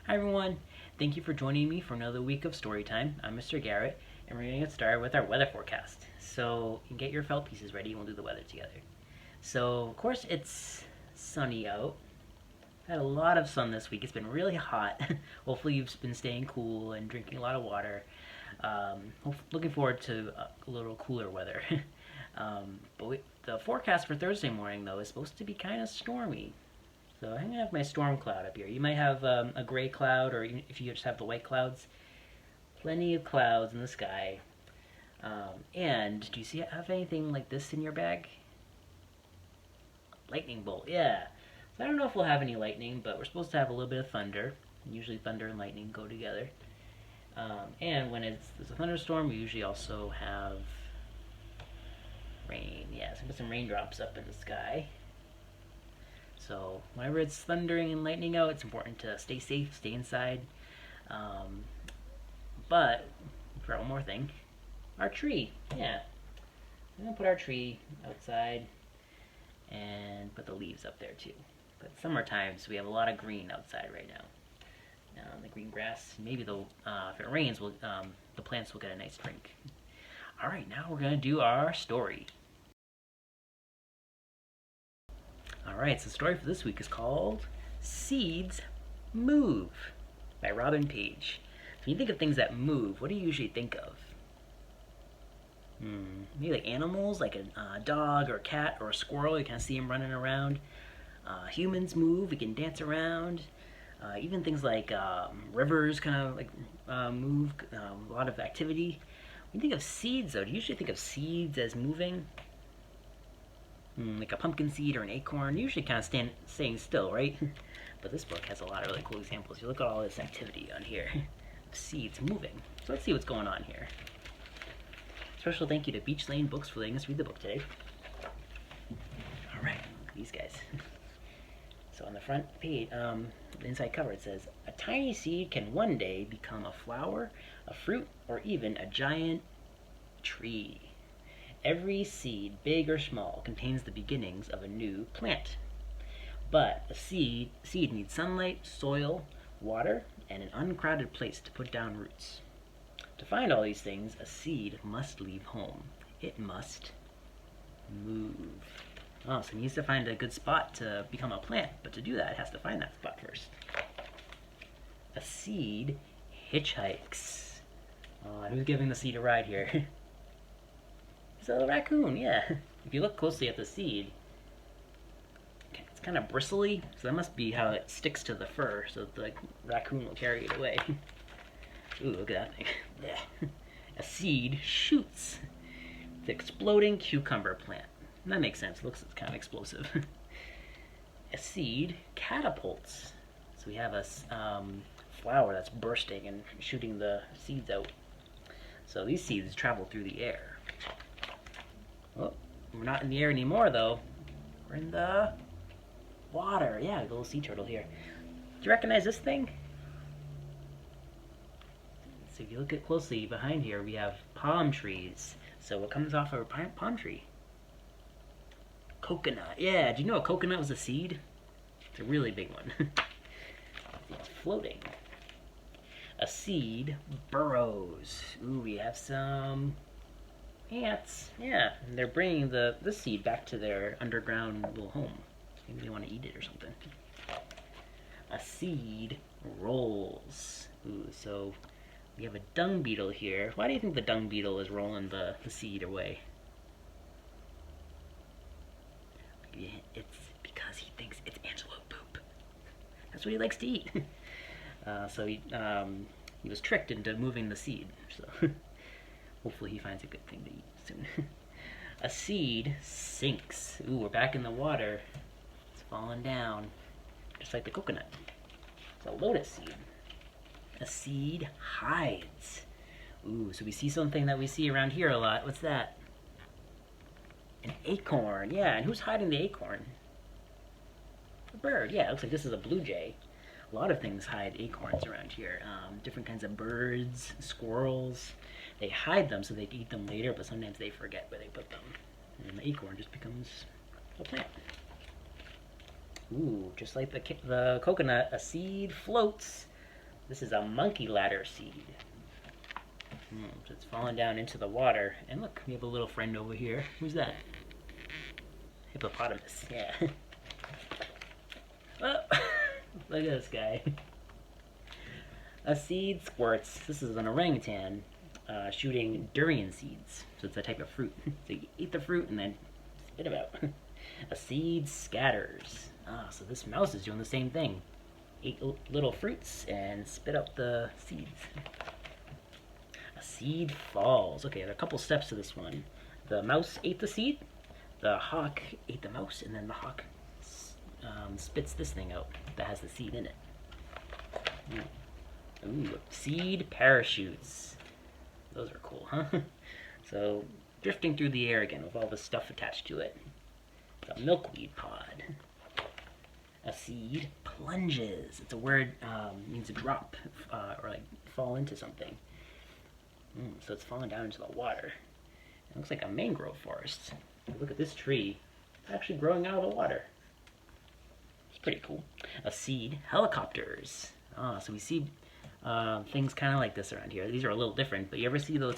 Hi everyone, thank you for joining me for another week of story time. I'm Mr. Garrett, and we're going to get started with our weather forecast. So you can get your felt pieces ready and we'll do the weather together. So of course it's sunny out. Had a lot of sun this week. It's been really hot. Hopefully you've been staying cool and drinking a lot of water. Looking forward to a little cooler weather. The forecast for Thursday morning though is supposed to be kind of stormy. So I'm gonna have my storm cloud up here. You might have a gray cloud, or if you just have the white clouds, plenty of clouds in the sky. And do you have anything like this in your bag? Lightning bolt, yeah. So I don't know if we'll have any lightning, but we're supposed to have a little bit of thunder. Usually thunder and lightning go together. And when there's a thunderstorm, we usually also have rain. Yeah, so put some raindrops up in the sky. So whenever it's thundering and lightning out, it's important to stay safe, stay inside. But for one more thing, our tree. Yeah, I'm gonna put our tree outside and put the leaves up there too. But summertime, so we have a lot of green outside right now. The green grass. Maybe if it rains, the plants will get a nice drink. All right, now we're gonna do our story. Alright, so the story for this week is called Seeds Move by Robin Page. When you think of things that move, what do you usually think of? Maybe like animals, like a dog or a cat or a squirrel. You kind of see them running around. Humans move, we can dance around. Even things like rivers kind of like move, a lot of activity. When you think of seeds though, do you usually think of seeds as moving? Like a pumpkin seed or an acorn, usually kind of staying still, right? But this book has a lot of really cool examples. You look at all this activity on here of seeds moving. So let's see what's going on here. Special thank you to Beach Lane Books for letting us read the book today. All right, these guys. So on the front page, the inside cover, it says, "A tiny seed can one day become a flower, a fruit, or even a giant tree. Every seed, big or small, contains the beginnings of a new plant. But a seed needs sunlight, soil, water, and an uncrowded place to put down roots. To find all these things, a seed must leave home. It must move." Oh, so it needs to find a good spot to become a plant, but to do that, it has to find that spot first. A seed hitchhikes. Who's giving the seed a ride here? It's a raccoon, yeah. If you look closely at the seed, it's kind of bristly, so that must be how it sticks to the fur, so that the raccoon will carry it away. Ooh, look at that thing. Yeah. A seed shoots. The exploding cucumber plant. And that makes sense, it looks kind of explosive. A seed catapults. So we have a flower that's bursting and shooting the seeds out. So these seeds travel through the air. Oh, we're not in the air anymore, though. We're in the water. Yeah, the little sea turtle here. Do you recognize this thing? So if you look at closely behind here, we have palm trees. So what comes off of a palm tree? Coconut. Yeah, do you know a coconut was a seed? It's a really big one. It's floating. A seed burrows. Ooh, we have some ants, yeah, and they're bringing the seed back to their underground little home. Maybe they want to eat it or something. A seed rolls. Ooh, so we have a dung beetle here. Why do you think the dung beetle is rolling the seed away? It's because he thinks it's antelope poop. That's what he likes to eat. So he was tricked into moving the seed. So hopefully he finds a good thing to eat soon. A seed sinks. Ooh, we're back in the water. It's falling down, just like the coconut. It's a lotus seed. A seed hides. Ooh, so we see something that we see around here a lot. What's that? An acorn. Yeah, and who's hiding the acorn? A bird. Yeah, it looks like this is a blue jay. A lot of things hide acorns around here. Different kinds of birds, squirrels. They hide them so they can eat them later, but sometimes they forget where they put them. And the acorn just becomes a plant. Ooh, just like the coconut, a seed floats This is a monkey ladder seed. So it's falling down into the water. And look, we have a little friend over here. Who's that? Hippopotamus, yeah. Oh, look at this guy. A seed squirts. This is an orangutan shooting durian seeds. So it's a type of fruit. So you eat the fruit and then spit it out. A seed scatters. So this mouse is doing the same thing. Eat little fruits and spit out the seeds. A seed falls. Okay, there are a couple steps to this one. The mouse ate the seed, the hawk ate the mouse, and then the hawk spits this thing out that has the seed in it. Ooh, seed parachutes. Those are cool, huh? So, drifting through the air again with all the stuff attached to it. A milkweed pod. A seed plunges. It's a word, means to drop, or like fall into something. So it's falling down into the water. It looks like a mangrove forest. Look at this tree. It's actually growing out of the water. It's pretty cool. A seed helicopters. So we see things kind of like this around here. These are a little different, but you ever see those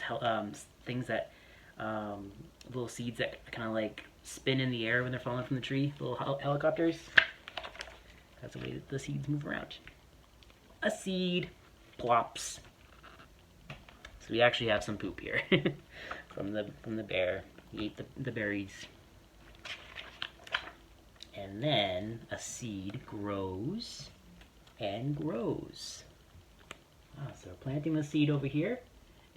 things that, little seeds that kind of like spin in the air when they're falling from the tree? Little helicopters? That's the way that the seeds move around. A seed plops. So we actually have some poop here from the bear. He ate the berries. And then a seed grows and grows. So we're planting the seed over here,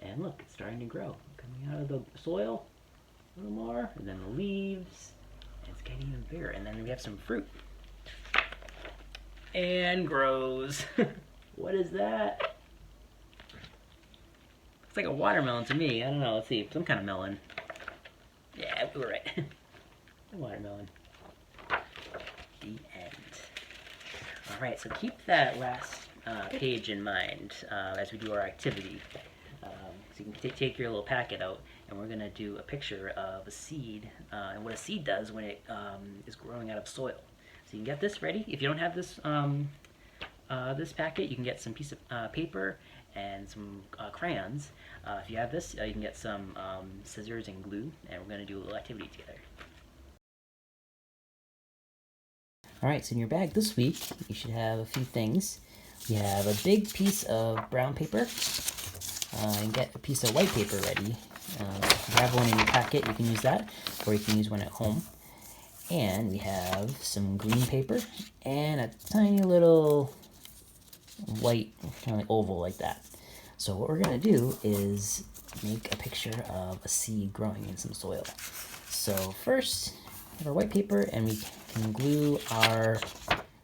and look, it's starting to grow. Coming out of the soil a little more, and then the leaves, and it's getting even bigger. And then we have some fruit. And grows. What is that? Looks like a watermelon to me. I don't know. Let's see. Some kind of melon. Yeah, we were right. A watermelon. The end. Alright, so keep that last page in mind as we do our activity. So you can take your little packet out, and we're going to do a picture of a seed and what a seed does when it is growing out of soil. So you can get this ready. If you don't have this this packet, you can get some piece of paper and some crayons. If you have this, you can get some scissors and glue, and we're going to do a little activity together. Alright, so in your bag this week, you should have a few things. You have a big piece of brown paper, and get a piece of white paper ready. If you have one in your packet, you can use that, or you can use one at home. And we have some green paper and a tiny little white kind of like oval like that. So what we're going to do is make a picture of a seed growing in some soil. So first, we have our white paper, and we can glue our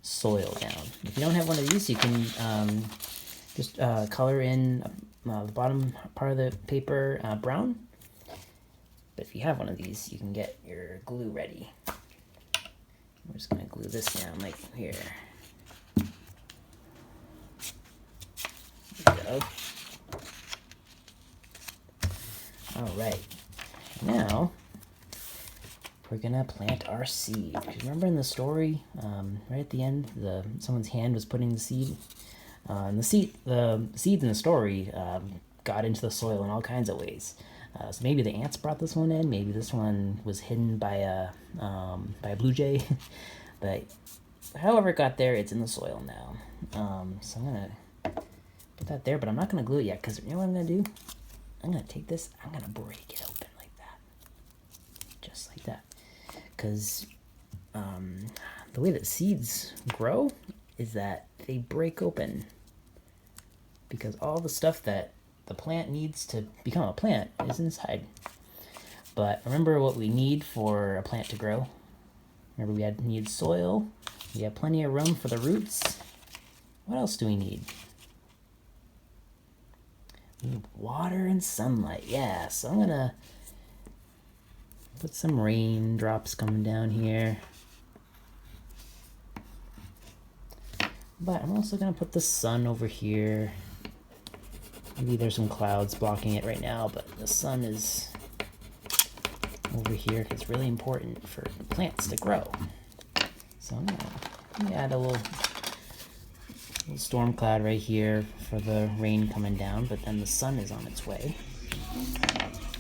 soil down. If you don't have one of these, you can just color in the bottom part of the paper brown. But if you have one of these, you can get your glue ready. I'm just going to glue this down like here. There we go. Alright, now we're going to plant our seed. Remember in the story, right at the end, someone's hand was putting the seed? And the seeds in the story got into the soil in all kinds of ways. So maybe the ants brought this one in. Maybe this one was hidden by a blue jay. But however it got there, it's in the soil now. So I'm gonna put that there, but I'm not gonna glue it yet, because you know what I'm gonna do? I'm gonna take this. I'm gonna break it open like that, just like that. Because the way that seeds grow is that they break open, because all the stuff that the plant needs to become a plant is inside. But remember what we need for a plant to grow. Remember we need soil. We have plenty of room for the roots. What else do we need? We need water and sunlight. Yeah, so I'm gonna put some raindrops coming down here. But I'm also gonna put the sun over here. Maybe there's some clouds blocking it right now, but the sun is over here. It's really important for plants to grow. So I'm gonna add a little little storm cloud right here for the rain coming down, but then the sun is on its way.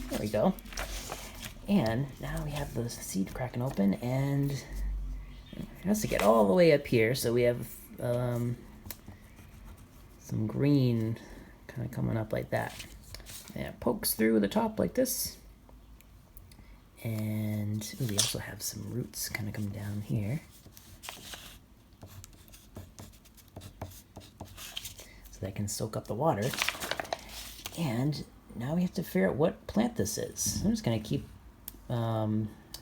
There we go. And now we have the seed cracking open, and it has to get all the way up here, so we have some green kind of coming up like that. And it pokes through the top like this. And ooh, we also have some roots kind of come down here. So that can soak up the water. And now we have to figure out what plant this is. I'm just going to keep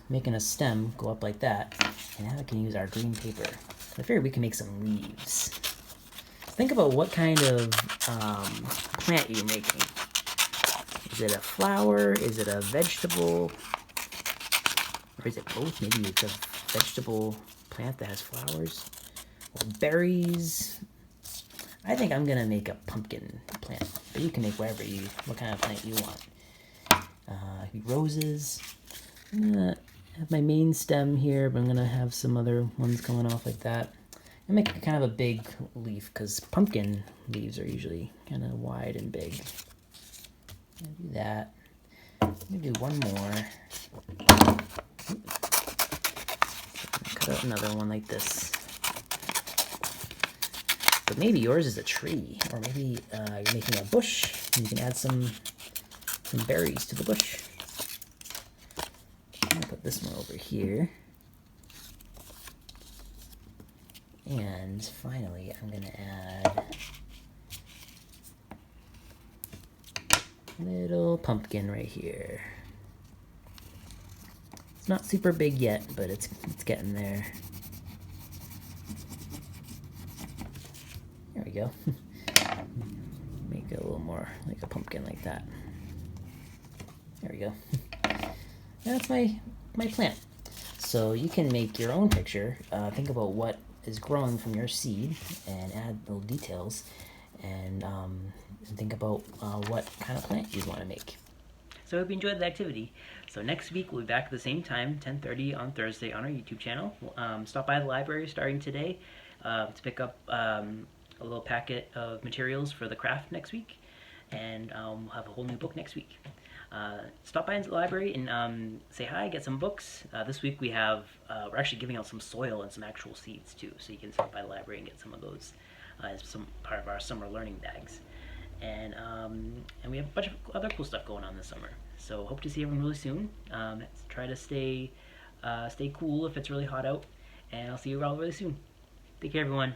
making a stem go up like that. And now we can use our green paper. I figured we can make some leaves. Think about what kind of plant you're making. Is it a flower? Is it a vegetable? Or is it both? Maybe it's a vegetable plant that has flowers. Or berries. I think I'm gonna make a pumpkin plant, but you can make what kind of plant you want. Roses. I'm gonna have my main stem here, but I'm gonna have some other ones coming off like that. I make kind of a big leaf because pumpkin leaves are usually kind of wide and big. I'll do that. I'm gonna do one more. Cut out another one like this. But maybe yours is a tree, or maybe you're making a bush, and you can add some berries to the bush. I'm gonna put this one over here. And finally, I'm gonna add a little pumpkin right here. It's not super big yet, but it's getting there. There we go. Make it a little more like a pumpkin like that. There we go. That's my plant. So you can make your own picture. Think about what is growing from your seed and add little details, and think about what kind of plant you want to make. So I hope you enjoyed the activity. So next week we'll be back at the same time, 10:30 on Thursday on our YouTube channel. Stop by the library starting today to pick up a little packet of materials for the craft next week, and we'll have a whole new book next week. Stop by the library and say hi, get some books. This week we have, we're actually giving out some soil and some actual seeds too, so you can stop by the library and get some of those as some part of our summer learning bags. And we have a bunch of other cool stuff going on this summer. So hope to see everyone really soon. Try to stay cool if it's really hot out, and I'll see you all really soon. Take care, everyone.